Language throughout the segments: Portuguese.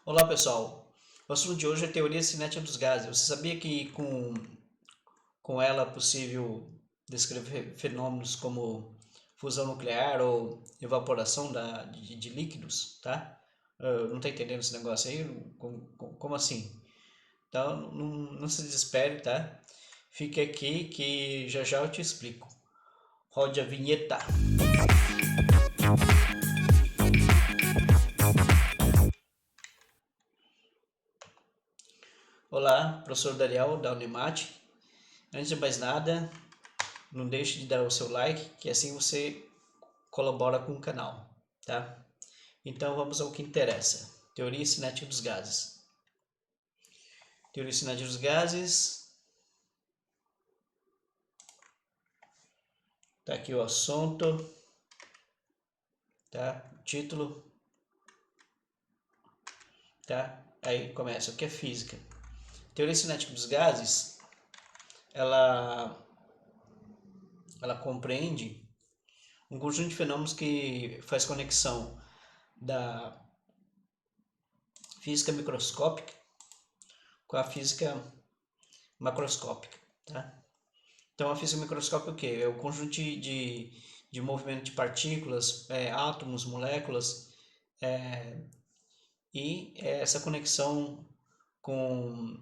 Olá pessoal, o assunto de hoje é teoria cinética dos gases. Você sabia que com ela é possível descrever fenômenos como fusão nuclear ou evaporação de líquidos, tá? Não está entendendo esse negócio aí? Como assim? Então não se desespere, tá? Fique aqui que já já eu te explico. Rode a vinheta. Olá, professor Daniel da Unimat. Antes de mais nada, não deixe de dar o seu like, que assim você colabora com o canal, tá? Então vamos ao que interessa. Teoria cinética dos gases. Teoria cinética dos gases. Tá aqui o assunto, tá? O título, tá? Aí começa o que é física. Teoria cinética dos gases, ela ela compreende um conjunto de fenômenos que faz conexão da física microscópica com a física macroscópica, tá? Então, a física microscópica é o quê? É o conjunto de movimento de partículas, átomos, moléculas, e essa conexão com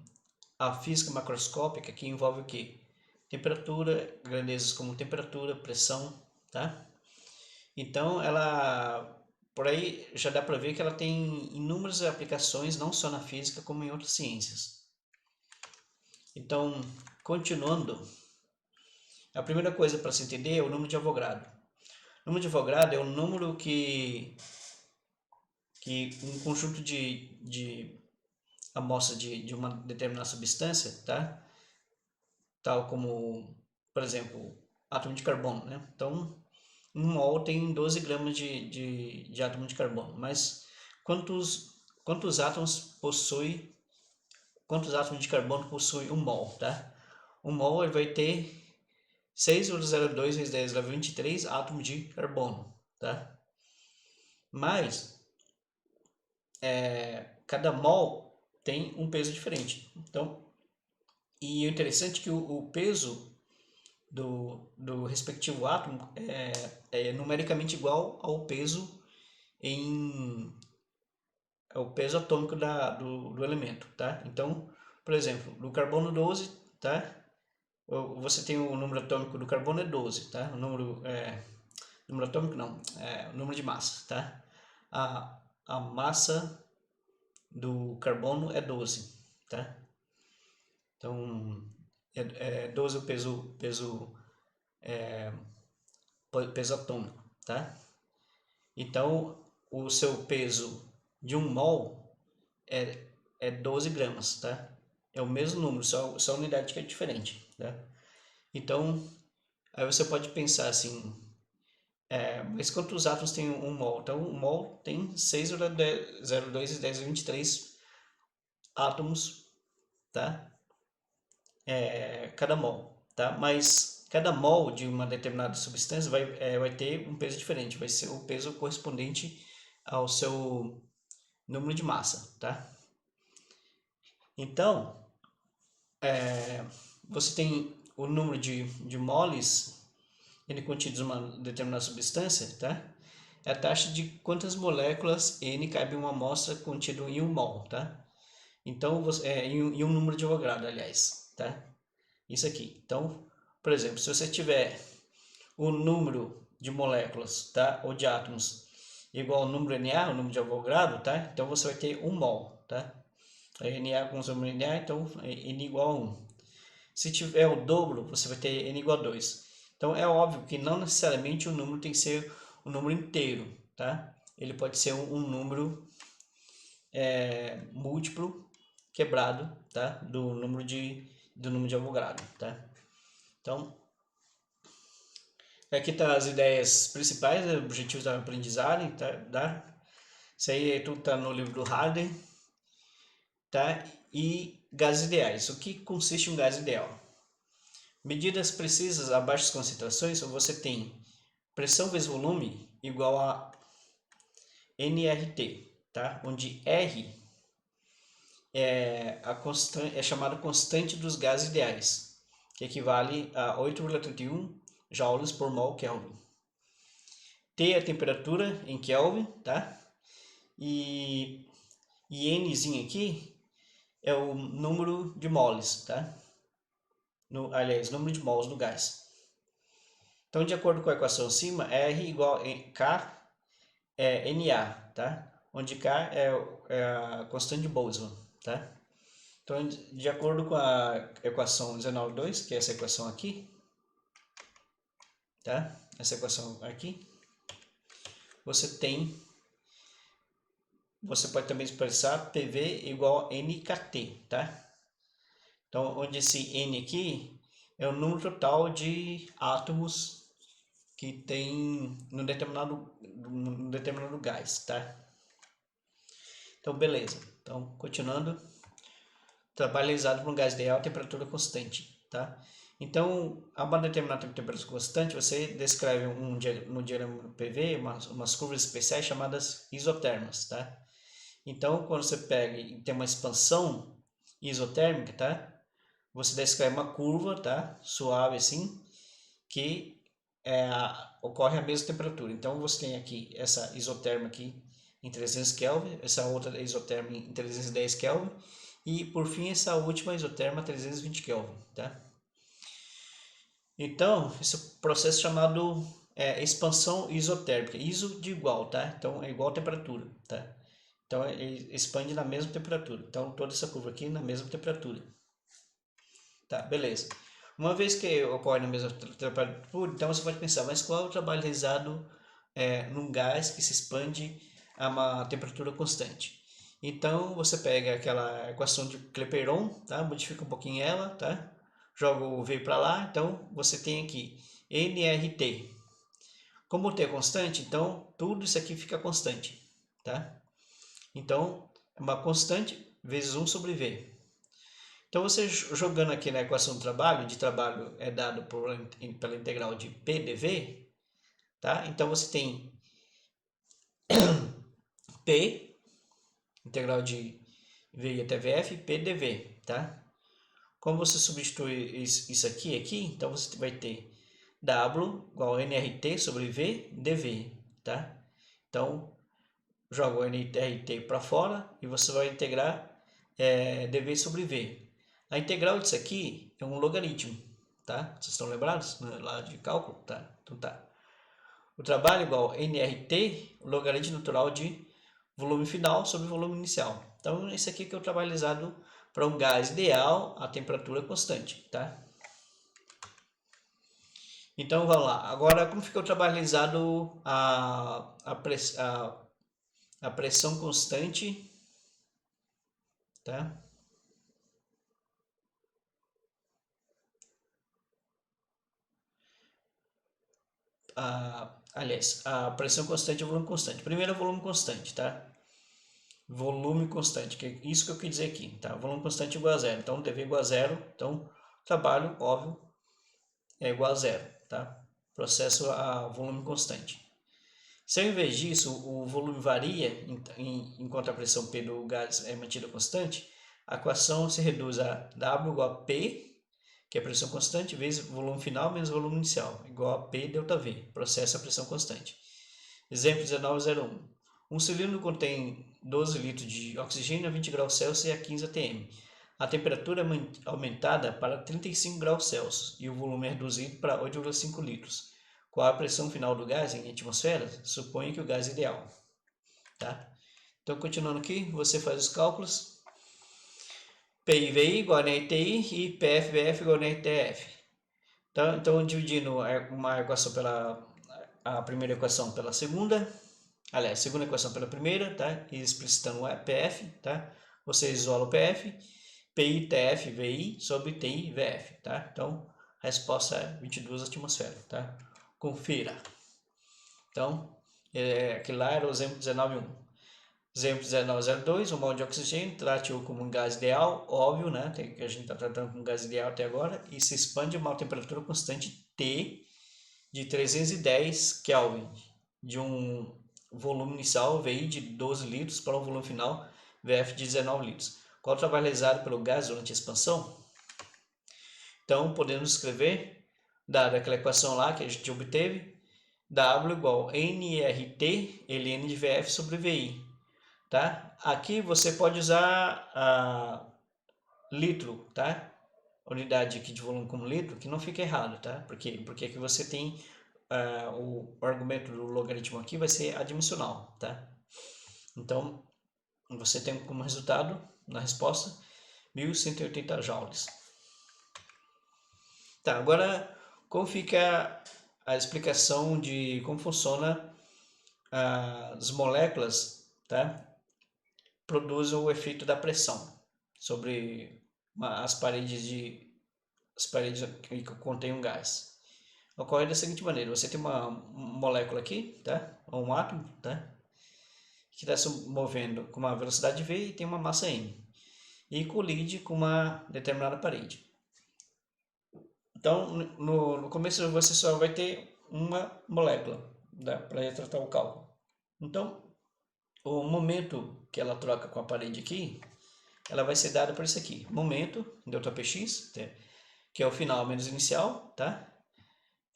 a física macroscópica que envolve o quê? Temperatura, grandezas como temperatura, pressão, tá? Então, por aí já dá para ver que ela tem inúmeras aplicações, não só na física, como em outras ciências. Então, continuando, a primeira coisa para se entender é o número de Avogadro. O número de Avogadro é o número que um conjunto de amostra de uma determinada substância, tá? Tal como, por exemplo, átomo de carbono, né? Então, um mol tem 12 gramas de átomo de carbono, mas quantos átomos possui, quantos átomos de carbono possui um mol, tá? Um mol ele vai ter 6,02 vezes 10 elevado a 23 átomos de carbono, tá? Mas cada mol tem um peso diferente. Então, e o interessante é que o peso do respectivo átomo é numericamente igual ao peso em ao peso atômico do elemento, tá? Então, por exemplo, do carbono 12, tá? Você tem o número atômico do carbono é 12, tá? Número atômico não, o número de massa, tá? A massa do carbono é 12, tá? Então, é 12 o peso atômico, tá? Então, o seu peso de um mol é 12 gramas, tá? É o mesmo número, só a unidade que é diferente, tá? Então, aí você pode pensar assim, mas quantos átomos tem um mol? Então, um mol tem 6,02 e 10 a 23 átomos, tá? Cada mol, tá? Mas cada mol de uma determinada substância vai ter um peso diferente, vai ser o peso correspondente ao seu número de massa, tá? Então, você tem o número de moles N contidos em uma determinada substância, tá? É a taxa de quantas moléculas N cabe em uma amostra contida em um mol, tá? Então, em um número de Avogadro, aliás, tá? Isso aqui. Então, por exemplo, se você tiver o número de moléculas, tá? Ou de átomos igual ao número Na, o número de Avogadro, tá? Então você vai ter um mol, tá? Na com o número Na, então N igual a 1. Se tiver o dobro, você vai ter N igual a 2. Então é óbvio que não necessariamente o número tem que ser um número inteiro, tá? Ele pode ser um número múltiplo quebrado, tá? Do número de Avogadro, tá? Então, aqui tá as ideias principais, objetivos da aprendizagem, tá? Isso aí tudo tá no livro do Harden, tá? E gases ideais. O que consiste um gás ideal? Medidas precisas a baixas concentrações, você tem pressão vezes volume igual a nRT, tá? Onde R é chamada constante dos gases ideais, que equivale a 8,31 joules por mol Kelvin. T é a temperatura em Kelvin, tá? E Nzinho aqui é o número de moles, tá? Aliás, número de mols do gás. Então, de acordo com a equação acima, R igual a K é Na, tá? Onde K é a constante de Boltzmann, tá? Então, de acordo com a equação 19,2, que é essa equação aqui, tá? Essa equação aqui, você pode também expressar PV igual a NKT, tá? Então, onde esse N aqui é o número total de átomos que tem no determinado gás, tá? Então, beleza. Então, continuando. Trabalho realizado por um gás ideal a temperatura constante, tá? Então, a uma determinada temperatura constante, você descreve no diagrama PV umas curvas especiais chamadas isotermas, tá? Então, quando você pega e tem uma expansão isotérmica, tá? Você descreve uma curva, tá? Suave assim, que ocorre a mesma temperatura. Então, você tem aqui essa isoterma aqui em 300 Kelvin, essa outra isoterma em 310 Kelvin, e por fim essa última isoterma 320 Kelvin, tá? Então, esse processo chamado expansão isotérmica, iso de igual, tá? Então é igual a temperatura, tá? Então ele expande na mesma temperatura. Então toda essa curva aqui na mesma temperatura. Tá, beleza. Uma vez que ocorre na mesma temperatura, então você pode pensar, mas qual é o trabalho realizado num gás que se expande a uma temperatura constante? Então você pega aquela equação de Clapeyron, tá? Modifica um pouquinho ela, tá? Joga o V para lá, então você tem aqui nRT. Como o T é constante, então tudo isso aqui fica constante, tá? Então é uma constante vezes 1 sobre V. Então você jogando aqui na equação do trabalho, de trabalho é dado pela integral de P dV, tá? Então você tem P, integral de V até VF, P dV, tá? Como você substitui isso aqui, então você vai ter W igual a nRT sobre V dV, tá? Então, joga o nRT para fora e você vai integrar dV sobre V. A integral disso aqui é um logaritmo, tá? Vocês estão lembrados lá de cálculo? Tá? Então tá. O trabalho igual a nRT, o logaritmo natural de volume final sobre volume inicial. Então, esse aqui que é o trabalho realizado para um gás ideal a temperatura constante, tá? Então, vamos lá. Agora, como fica o trabalho realizado a pressão constante, tá? Aliás, a pressão constante e o volume constante. Primeiro, o volume constante, tá? Volume constante, que é isso que eu quis dizer aqui, tá? Volume constante igual a zero. Então, dV igual a zero. Então, trabalho, óbvio, é igual a zero, tá? Processo a volume constante. Se ao invés disso o volume varia enquanto a pressão P do gás é mantida constante, a equação se reduz a W igual a P, que é a pressão constante, vezes volume final menos volume inicial, igual a P ΔV, processo a pressão constante. Exemplo 1901. Um cilindro contém 12 litros de oxigênio a 20 graus Celsius e a 15 atm. A temperatura é aumentada para 35 graus Celsius e o volume é reduzido para 8,5 litros. Qual a pressão final do gás em atmosfera? Suponha que o gás é ideal. Tá? Então, continuando aqui, você faz os cálculos. PIVI igual a NRTI e PFVF igual a NRTF. Então, dividindo uma equação a primeira equação pela segunda, aliás, segunda equação pela primeira, tá? E explicitando o PF, tá? Você isola o PF, PI, TF, VI sobre TI, VF, tá? Então, a resposta é 22 atmosferas, tá? Confira. Então, aquele lá era o exemplo 19.1. Exemplo 19.02, um mol de oxigênio, trate-o como um gás ideal, óbvio, né? Que a gente está tratando como um gás ideal até agora, e se expande a uma temperatura constante T de 310 Kelvin, de um volume inicial VI de 12 litros para um volume final VF de 19 litros. Qual o trabalho realizado pelo gás durante a expansão? Então, podemos escrever, dada aquela equação lá que a gente obteve, W igual nRT, ln de VF sobre VI. Tá? Aqui você pode usar litro, tá? Unidade aqui de volume como litro, que não fica errado, tá? Por quê? Porque aqui você tem o argumento do logaritmo aqui vai ser adimensional, tá? Então, você tem como resultado, na resposta, 1.180 joules. Tá, agora, como fica a explicação de como funciona as moléculas, tá? Produzem o efeito da pressão sobre as paredes que contêm um gás. Ocorre da seguinte maneira: você tem uma molécula aqui, tá? Ou um átomo, tá? Que está se movendo com uma velocidade v e tem uma massa m e colide com uma determinada parede. Então, no começo você só vai ter uma molécula, tá? Para tratar o cálculo. Então, o momento que ela troca com a parede aqui, ela vai ser dada por isso aqui, momento, ΔPx, que é o final menos inicial, tá?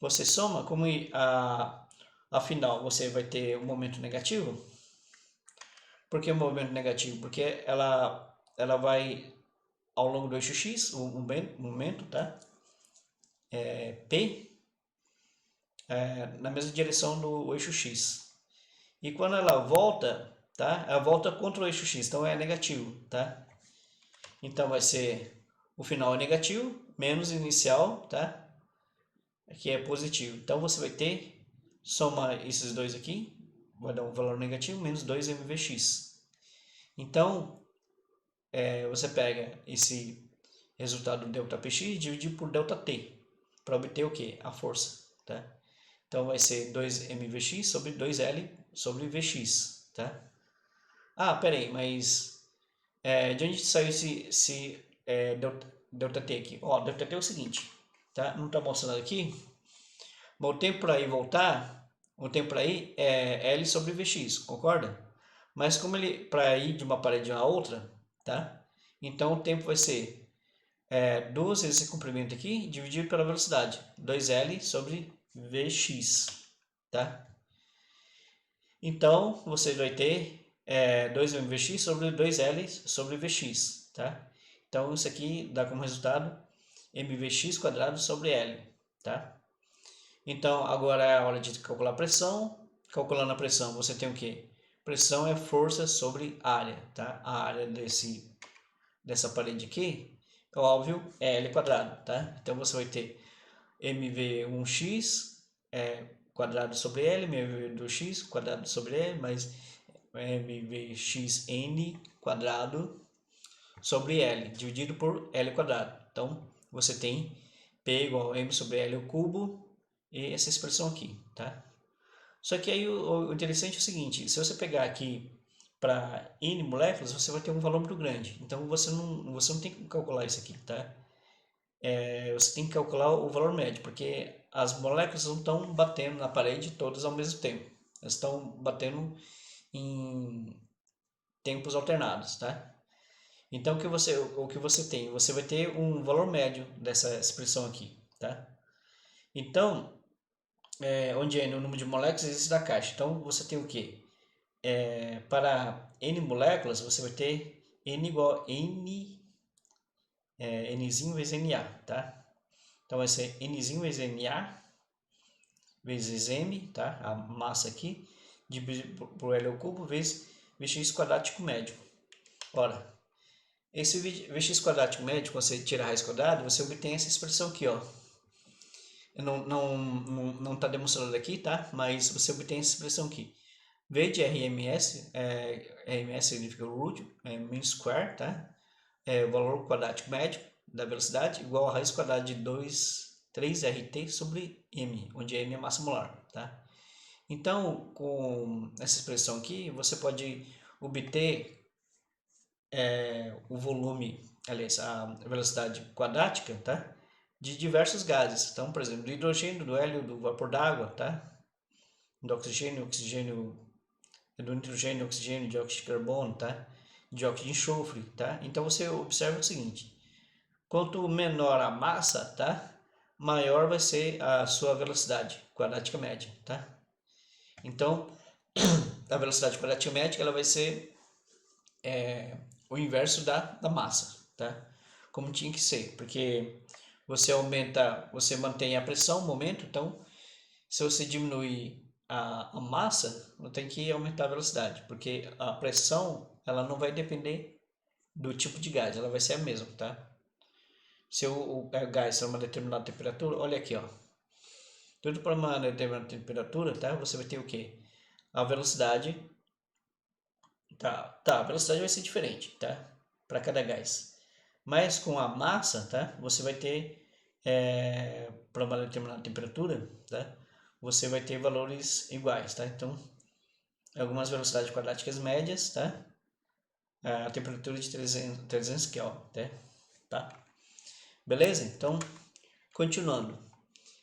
Você soma, como a final você vai ter um momento negativo. Por que o momento negativo? Porque ela vai ao longo do eixo x, o momento, tá? P, na mesma direção do eixo x. E quando ela volta, tá? Ela volta contra o eixo x, então é negativo, tá? Então vai ser o final é negativo, menos inicial, tá? Aqui é positivo. Então você vai ter, soma esses dois aqui, vai dar um valor negativo, menos 2 mvx. Então, você pega esse resultado do ΔPx e divide por ΔT, para obter o que? A força, tá? Então vai ser 2 mvx sobre 2L sobre Vx, tá? Ah, peraí, mas de onde saiu esse ΔT aqui? Ó, ΔT é o seguinte, tá? Não está mostrando aqui, mas o tempo para ir e voltar, o tempo para ir é L sobre Vx, concorda? Mas como ele, para ir de uma parede a outra, tá? Então o tempo vai ser 12 esse comprimento aqui, dividido pela velocidade, 2L sobre Vx, tá? Então, você vai ter 2mvx sobre 2L sobre Vx, tá? Então, isso aqui dá como resultado mvx quadrado sobre L, tá? Então, agora é a hora de calcular a pressão. Calculando a pressão, você tem o quê? Pressão é força sobre área, tá? A área dessa parede aqui, é óbvio, é L quadrado, tá? Então, você vai ter mv1x quadrado sobre L, mv2x quadrado sobre L, mais mvxn quadrado sobre L, dividido por L quadrado. Então, você tem P igual a m sobre L ao cubo e essa expressão aqui, tá? Só que aí o interessante é o seguinte, se você pegar aqui para N moléculas, você vai ter um valor muito grande. Então, você não tem que calcular isso aqui, tá? Você tem que calcular o valor médio, porque as moléculas não estão batendo na parede todas ao mesmo tempo. Elas estão batendo em tempos alternados, tá? Então, o que você tem? Você vai ter um valor médio dessa expressão aqui, tá? Então, onde N é o número de moléculas existe na caixa. Então, você tem o quê? Para N moléculas, você vai ter N igual a Nzinho vezes Na, tá? Então, vai ser Nzinho vezes Na vezes M, tá? A massa aqui, dividido por L ao cubo, vezes Vx quadrático médio. Ora, esse Vx quadrático médio, quando você tira a raiz quadrada, você obtém essa expressão aqui, ó. Não tá demonstrado aqui, tá? Mas você obtém essa expressão aqui. V de RMS, RMS significa root, mean square, tá? O valor quadrático médio da velocidade igual a raiz quadrada de 3RT sobre M, onde M é a massa molar, tá? Então, com essa expressão aqui, você pode obter o volume, aliás, a velocidade quadrática, tá? De diversos gases. Então, por exemplo, do hidrogênio, do hélio, do vapor d'água, tá? Do oxigênio, do nitrogênio, oxigênio, dióxido de carbono, tá? dióxido de enxofre, tá? Então você observa o seguinte: quanto menor a massa, tá? Maior vai ser a sua velocidade quadratica média, tá? Então, a velocidade quadratica média ela vai ser o inverso da massa, tá? Como tinha que ser, porque você mantém a pressão, o momento, então se você diminuir a massa, não tem que aumentar a velocidade, porque a pressão ela não vai depender do tipo de gás, ela vai ser a mesma, tá? Se o gás é uma determinada temperatura, olha aqui, ó. Tudo para uma determinada temperatura, tá? Você vai ter o quê? A velocidade, a velocidade vai ser diferente, tá? Para cada gás. Mas com a massa, tá? Você vai ter, para uma determinada temperatura, tá? Você vai ter valores iguais, tá? Então, algumas velocidades quadráticas médias, tá? A temperatura de 300 Kelvin, tá? Beleza? Então, continuando.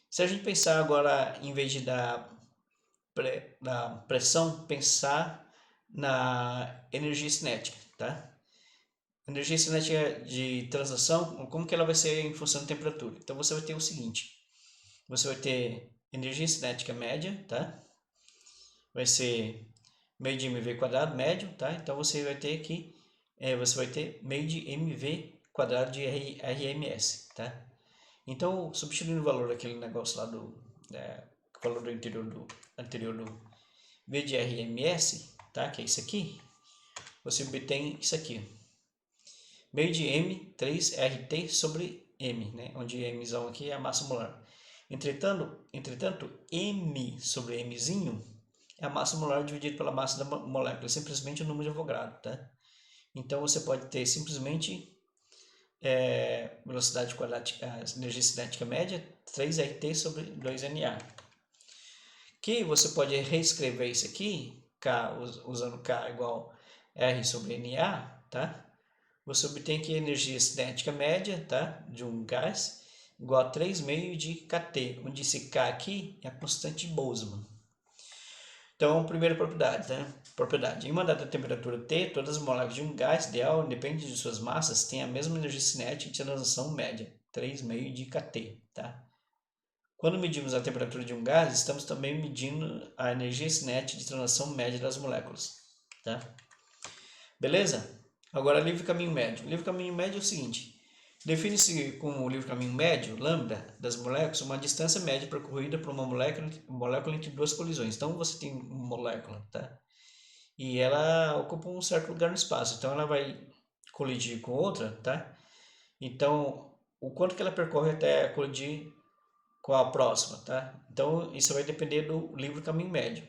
Se a gente pensar agora, em vez de da pressão, pensar na energia cinética, tá? Energia cinética de translação, como que ela vai ser em função da temperatura? Então você vai ter o seguinte: você vai ter energia cinética média, tá? Vai ser meio de mv quadrado médio, tá? Então você vai ter aqui, você vai ter meio de mv quadrado de RMS, tá? Então, substituindo o valor daquele negócio lá valor do anterior do V de RMS, tá? Que é isso aqui, você obtém isso aqui, meio de M3RT sobre M, né? Onde M aqui é a massa molar. Entretanto, M sobre Mzinho é a massa molar dividido pela massa da molécula, é simplesmente o número de Avogadro, tá? Então você pode ter simplesmente velocidade quadratica, energia cinética média, 3RT sobre 2NA. Que você pode reescrever isso aqui, K, usando K igual R sobre NA, tá? Você obtém aqui a energia cinética média, tá? De um gás, igual a 3,5 de kT, onde esse K aqui é a constante de Boltzmann. Então, primeira propriedade, né? Propriedade. Em uma dada temperatura T, todas as moléculas de um gás ideal, independente de suas massas, têm a mesma energia cinética de transição média, 3,5 de kT, tá? Quando medimos a temperatura de um gás, estamos também medindo a energia cinética de transição média das moléculas, tá? Beleza? Agora, livre caminho médio. Livre caminho médio é o seguinte: define-se como livre caminho médio, lambda, das moléculas, uma distância média percorrida por uma molécula entre duas colisões. Então, você tem uma molécula, tá? E ela ocupa um certo lugar no espaço. Então, ela vai colidir com outra, tá? Então, o quanto que ela percorre até colidir com a próxima, tá? Então, isso vai depender do livre caminho médio,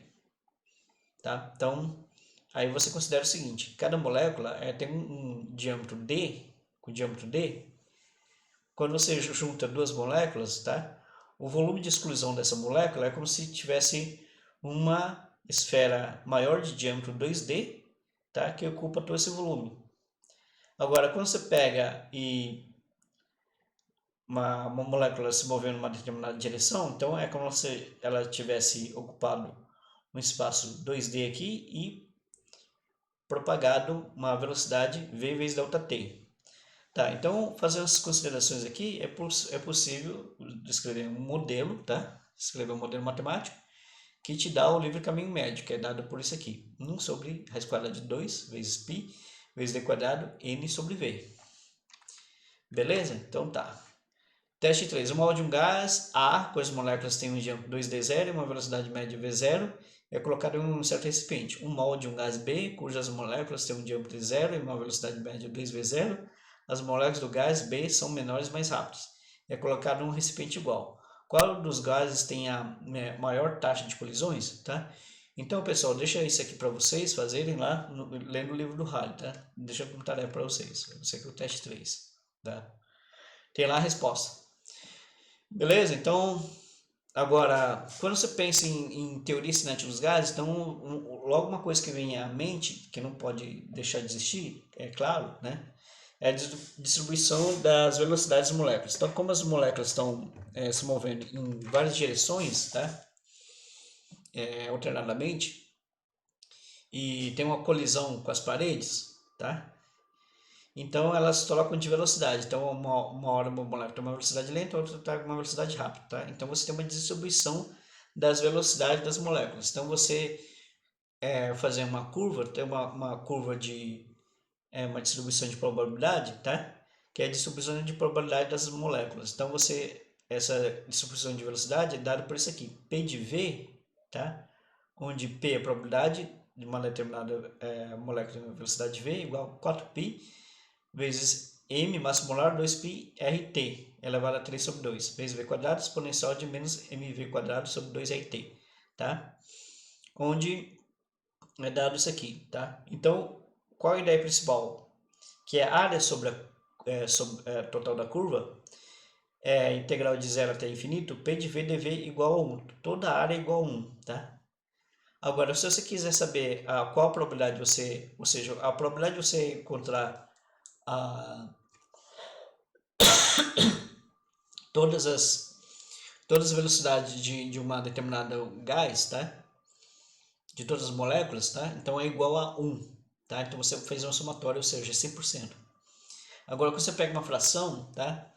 tá? Então, aí você considera o seguinte: cada molécula tem um diâmetro D, com diâmetro D. Quando você junta duas moléculas, tá? O volume de exclusão dessa molécula é como se tivesse uma esfera maior de diâmetro 2D, tá? Que ocupa todo esse volume. Agora, quando você pega uma molécula se movendo em uma determinada direção, então é como se ela tivesse ocupado um espaço 2D aqui e propagado uma velocidade v vezes delta t. Tá, então, fazendo as considerações aqui, é possível descrever um modelo, tá? Escrever um modelo matemático que te dá o livre caminho médio, que é dado por isso aqui. 1 sobre raiz quadrada de 2 vezes π vezes d quadrado n sobre v. Beleza? Então tá. Teste 3. O mol de um gás A, cujas moléculas têm um diâmetro 2d0 e uma velocidade média v0, é colocado em um certo recipiente. Um mol de um gás B, cujas moléculas têm um diâmetro 0 e uma velocidade média 2v0, as moléculas do gás B são menores e mais rápidas. É colocado em um recipiente igual. Qual dos gases tem a maior taxa de colisões? Tá? Então, pessoal, deixa isso aqui para vocês fazerem lá, lendo o livro do Halley, tá? Deixa como tarefa para vocês. Esse aqui é o teste 3. Tá? Tem lá a resposta. Beleza? Então, agora, quando você pensa em teoria cinética dos gases, então, logo uma coisa que vem à mente, que não pode deixar de existir, é claro, né? É a distribuição das velocidades das moléculas. Então, como as moléculas estão se movendo em várias direções, tá? Alternadamente, e tem uma colisão com as paredes, tá? Então elas trocam de velocidade. Então uma hora uma molécula tem uma velocidade lenta, outra está com uma velocidade rápida, tá? Então você tem uma distribuição das velocidades das moléculas. Então você fazer uma curva, tem uma curva de uma distribuição de probabilidade, tá? Que é a distribuição de probabilidade das moléculas. Então essa distribuição de velocidade é dada por isso aqui, P de V, tá? Onde P é a probabilidade de uma determinada molécula de velocidade V igual a 4π vezes m massa molar 2π RT elevado a 3 sobre 2 vezes V quadrado exponencial de menos mv quadrado sobre 2RT, tá? Onde é dado isso aqui, tá? Então, qual a ideia principal? Que é a área sobre a total da curva é integral de 0 até infinito, P de V dV igual a 1. Toda a área é igual a 1, tá? Agora, se você quiser saber qual a probabilidade de você, ou seja, a probabilidade de você encontrar todas as todas as velocidades de uma determinada gás, tá? De todas as moléculas, tá? Então é igual a 1, tá? Então você fez uma somatória, ou seja, 100%. Agora, quando você pega uma fração, tá?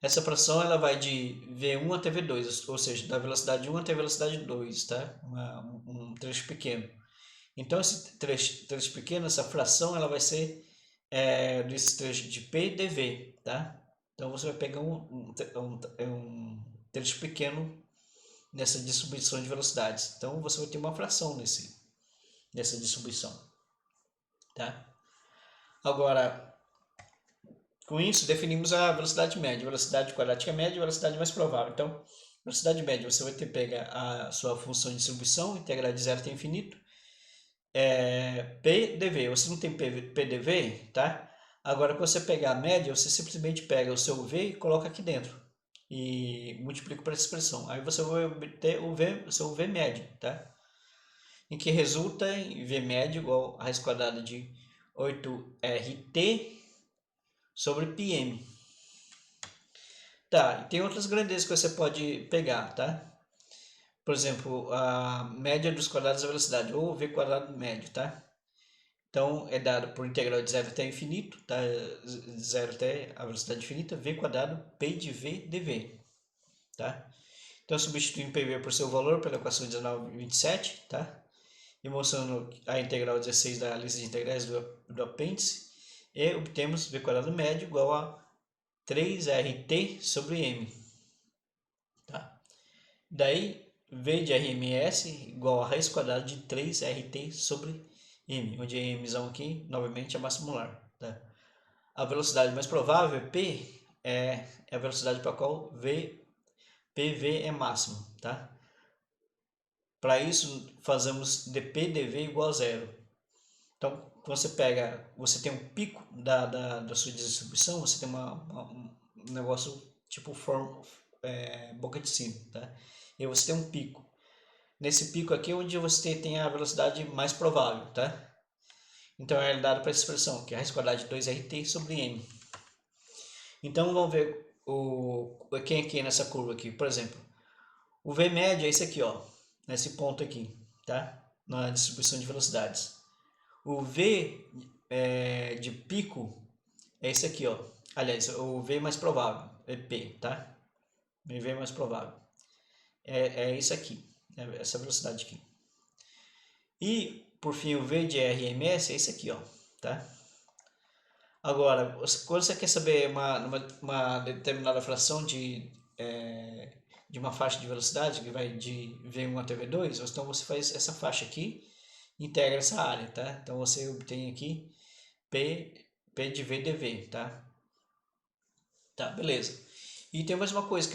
Essa fração ela vai de V1 até V2, ou seja, da velocidade 1 até a velocidade 2, tá? Um trecho pequeno. Então, esse trecho pequeno, essa fração, ela vai ser desse trecho de P dV, tá? Então, você vai pegar um trecho pequeno nessa distribuição de velocidades. Então, você vai ter uma fração nessa distribuição, tá? Agora, com isso, definimos a velocidade média, velocidade quadrática média e velocidade mais provável. Então, velocidade média, você vai ter pega a sua função de distribuição, integral de 0 até infinito, PdV. Você não tem PdV, tá? Agora, quando você pegar a média, você simplesmente pega o seu V e coloca aqui dentro. E multiplica por essa expressão. Aí você vai obter o seu V médio, tá? Em que resulta em V médio igual a raiz quadrada de 8RT sobre πm. Tá, e tem outras grandezas que você pode pegar, tá? Por exemplo, a média dos quadrados da velocidade, ou V quadrado médio, tá? Então, é dado por integral de 0 até infinito, tá? 0 até a velocidade infinita, V quadrado P de V dV, tá? Então, substituindo PV por seu valor pela equação 1927, tá? E mostrando a integral 16 da lista de integrais do apêndice, e obtemos V quadrado médio igual a 3RT sobre M, tá? Daí, V de RMS igual a raiz quadrada de 3RT sobre M, onde a M aqui, novamente, é a massa molar, tá? A velocidade mais provável, P, é a velocidade para a qual PV é máximo, tá? Para isso, fazemos dP dV igual a zero. Então, quando você pega, você tem um pico da sua distribuição, você tem um negócio tipo boca de sino, tá? E você tem um pico. Nesse pico aqui é onde você tem a velocidade mais provável, tá? Então é dado para essa expressão, que é a raiz quadrada de 2RT sobre M. Então vamos ver quem aqui nessa curva aqui. Por exemplo, o V médio é esse aqui, ó, nesse ponto aqui, tá? Na distribuição de velocidades. O V de pico é esse aqui, ó. Aliás, o V mais provável é P, tá? O V mais provável é isso aqui, essa velocidade aqui. E, por fim, o V de RMS é esse aqui, ó, tá? Agora, quando você quer saber uma determinada fração de uma faixa de velocidade, que vai de V1 até V2, então você faz essa faixa aqui, integra essa área, tá? Então você obtém aqui P de V dV, tá? Tá, beleza. E tem mais uma coisa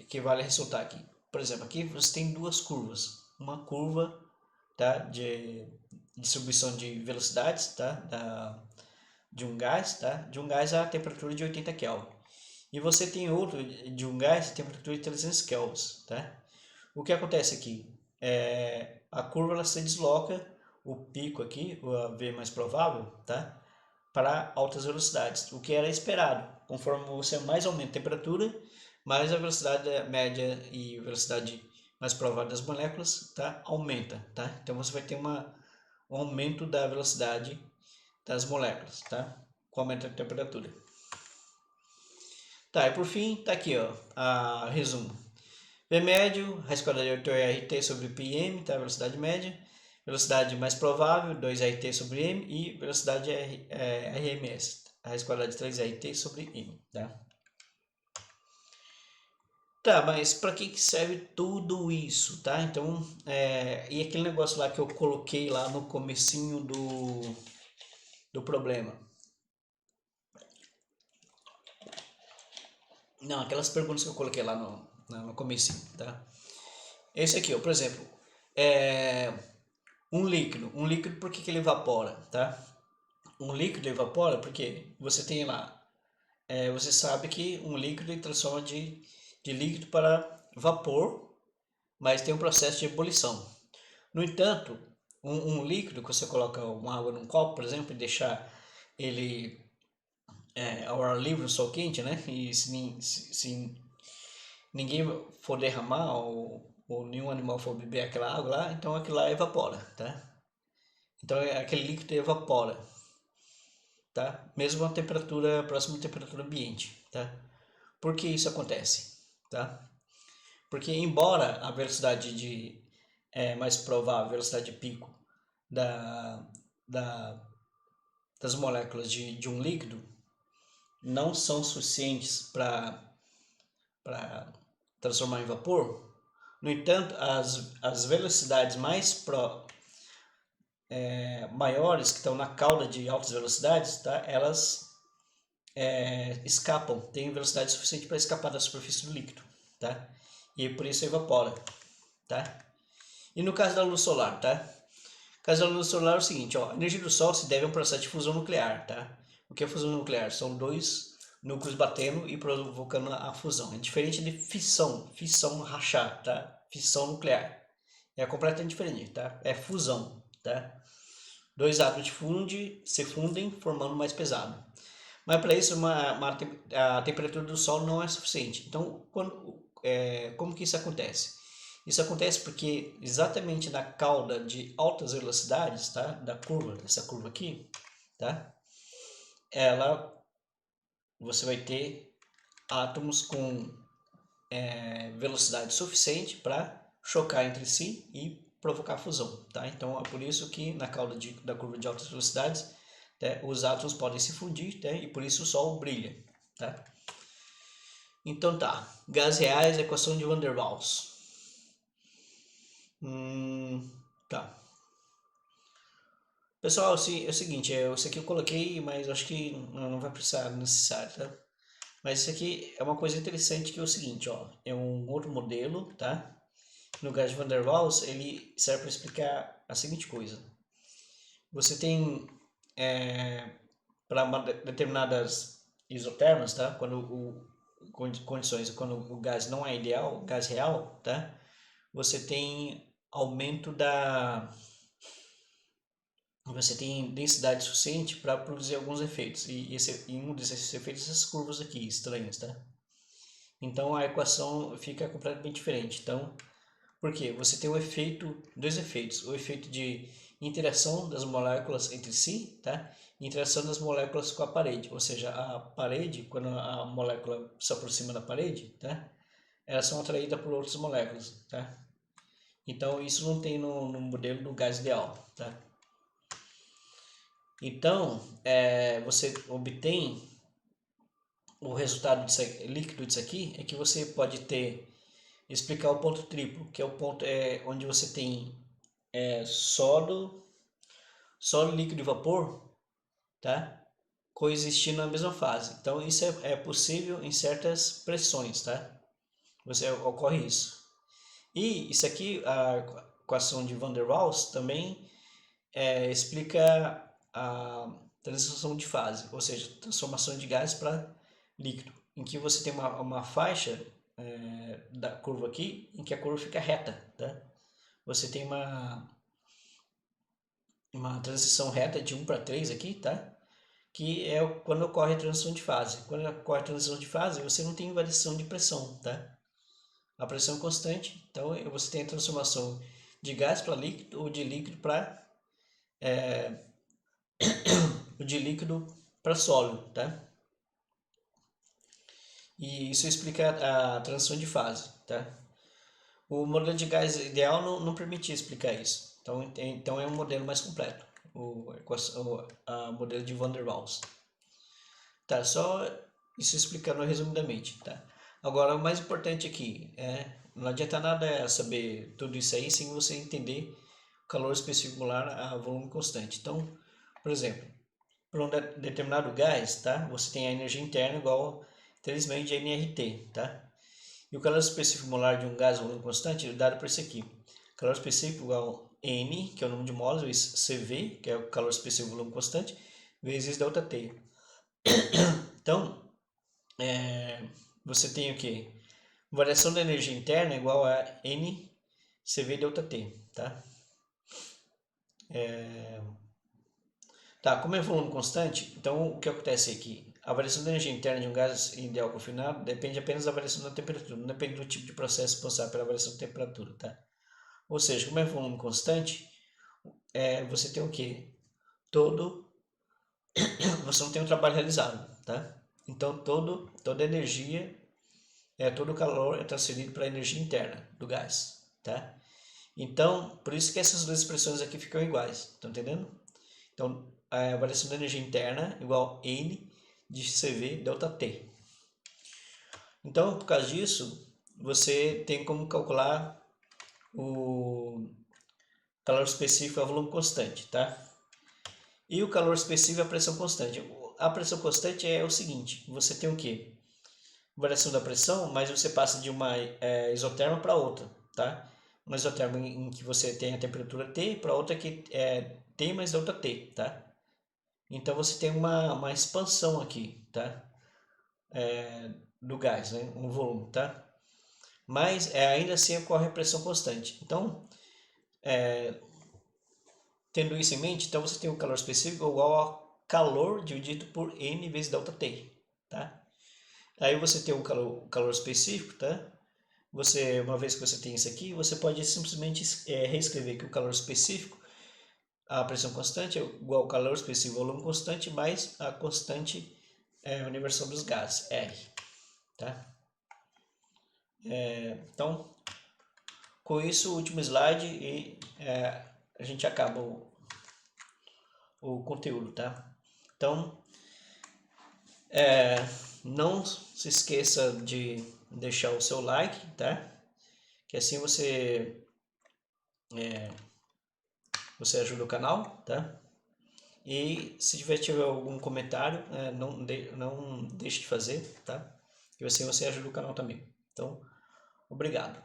que vale ressaltar aqui. Por exemplo, aqui você tem duas curvas. Uma curva, tá, de distribuição de velocidades, tá, de um gás, tá? De um gás a temperatura de 80 Kelvin. E você tem outro de um gás a temperatura de 300 Kelvin, tá? O que acontece aqui? A curva ela se desloca, o pico aqui, o V mais provável, tá? Para altas velocidades, o que era esperado. Conforme você mais aumenta a temperatura, mais a velocidade média e a velocidade mais provável das moléculas, tá? Aumenta, tá? Então você vai ter um aumento da velocidade das moléculas, tá? com aumento da temperatura. Tá, e por fim, tá aqui, ó, a resumo. V médio, raiz quadrada de 8RT sobre πm, tá? Velocidade média. Velocidade mais provável, 2RT sobre m. E velocidade RMS, raiz quadrada de 3RT sobre m, tá? Tá, mas para que serve tudo isso, tá? Então, e aquele negócio lá que eu coloquei lá no comecinho do problema. Não, aquelas perguntas que eu coloquei lá no comecinho, tá? Esse aqui, ó, por exemplo, um líquido por que ele evapora, tá? Um líquido evapora porque você tem lá, você sabe que um líquido ele transforma de líquido para vapor, mas tem um processo de ebulição. No entanto, um líquido que você coloca uma água num copo, por exemplo, e deixar ele ao ar livre, no sol quente, né? E se ninguém for derramar ou nenhum animal for beber aquela água lá, então aquilo lá evapora, tá? Então aquele líquido evapora, tá? Mesmo a temperatura próxima à temperatura ambiente, tá? Por que isso acontece, tá? Porque embora a velocidade mais provável, a velocidade de pico da, da, das moléculas de um líquido não são suficientes para transformar em vapor, no entanto, as velocidades maiores que estão na cauda de altas velocidades, tá? Elas escapam, têm velocidade suficiente para escapar da superfície do líquido, tá? E por isso evapora, tá? E no caso da luz solar, tá? No caso da luz solar é o seguinte, ó, a energia do Sol se deve a um processo de fusão nuclear, tá? O que é fusão nuclear? São dois núcleos batendo e provocando a fusão. É diferente de fissão rachar, tá? Fissão nuclear. É completamente diferente, tá? É fusão, tá? Dois átomos se fundem formando mais pesado. Mas para isso a temperatura do Sol não é suficiente. Então, como que isso acontece? Isso acontece porque exatamente na cauda de altas velocidades, tá? Da curva, essa curva aqui, tá? Você vai ter átomos com velocidade suficiente para chocar entre si e provocar fusão, tá? Então é por isso que na cauda da curva de altas velocidades, né, os átomos podem se fundir, né, e por isso o Sol brilha, tá? Então tá, gases reais, equação de Van der Waals. Tá. Pessoal, é o seguinte, isso aqui eu coloquei, mas acho que não vai precisar necessário, tá? Mas isso aqui é uma coisa interessante que é o seguinte, ó, é um outro modelo, tá? No gás de Van der Waals, ele serve para explicar a seguinte coisa. Você tem, para determinadas isotermas, tá? Condições, quando o gás não é ideal, gás real, tá? Você tem aumento você tem densidade suficiente para produzir alguns efeitos. E um desses efeitos, essas curvas aqui, estranhas, tá? Então a equação fica completamente diferente. Então, por quê? Você tem dois efeitos. O efeito de interação das moléculas entre si, tá? E interação das moléculas com a parede. Ou seja, a parede, quando a molécula se aproxima da parede, tá? Elas são atraídas por outras moléculas, tá? Então isso não tem no modelo do gás ideal, tá? Então, você obtém o resultado líquido disso aqui, é que você pode explicar o ponto triplo, que é o ponto onde você tem sólido, líquido e vapor, tá? Coexistindo na mesma fase. Então isso é possível em certas pressões, tá? Ocorre isso. E isso aqui, a equação de Van der Waals, também explica a transição de fase, ou seja, transformação de gás para líquido, em que você tem uma faixa da curva aqui, em que a curva fica reta, tá? Você tem uma transição reta de 1 para 3 aqui, tá? Que é quando ocorre a transição de fase. Quando ocorre a transição de fase, você não tem variação de pressão, tá? A pressão é constante, então você tem a transformação de gás para líquido ou de líquido para de líquido para sólido, tá? E isso explica a transição de fase, tá? O modelo de gás ideal não permitia explicar isso. Então é um modelo mais completo, o modelo de Van der Waals. Tá, só isso explicando resumidamente, tá? Agora, o mais importante aqui não adianta nada saber tudo isso aí sem você entender o calor específico molar a volume constante. Então, por exemplo, para um determinado gás, tá? Você tem a energia interna igual a 3 meio de nRT, tá? E o calor específico molar de um gás a volume constante é dado por isso aqui. Calor específico igual a N, que é o número de mols, vezes CV, que é o calor específico volume constante, vezes ΔT. Então, você tem o que? Variação da energia interna é igual a N CV ΔT, tá? Tá, como é volume constante, então o que acontece aqui? A variação da energia interna de um gás ideal confinado depende apenas da variação da temperatura, não depende do tipo de processo responsável pela variação da temperatura, tá? Ou seja, como é volume constante, você tem o que? Você não tem um trabalho realizado, tá? Então toda energia, todo o calor é transferido para a energia interna do gás, tá? Então, por isso que essas duas expressões aqui ficam iguais, tá entendendo? Então, a variação da energia interna é igual a N de CV ΔT. Então, por causa disso, você tem como calcular o calor específico a volume constante, tá? E o calor específico é a pressão constante. A pressão constante é o seguinte, você tem o quê? Variação da pressão, mas você passa de uma isoterma para outra, tá? Uma isoterma em que você tem a temperatura T, para outra que é T mais delta T, tá? Então você tem uma expansão aqui, tá? Do gás, né? Um volume, tá? Mas ainda assim ocorre a pressão constante. Então, tendo isso em mente, então você tem o calor específico igual a calor dividido por N vezes ΔT, tá? Aí você tem o calor específico, tá? Uma vez que você tem isso aqui, você pode simplesmente reescrever que o calor específico, a pressão constante é igual ao calor específico volume constante mais a constante universal dos gases, R, tá? Então, com isso, o último slide e a gente acaba o conteúdo, tá? Então, não se esqueça de deixar o seu like, tá? Que assim você ajuda o canal, tá? E se tiver algum comentário, não deixe de fazer, tá? E assim você ajuda o canal também. Então, obrigado.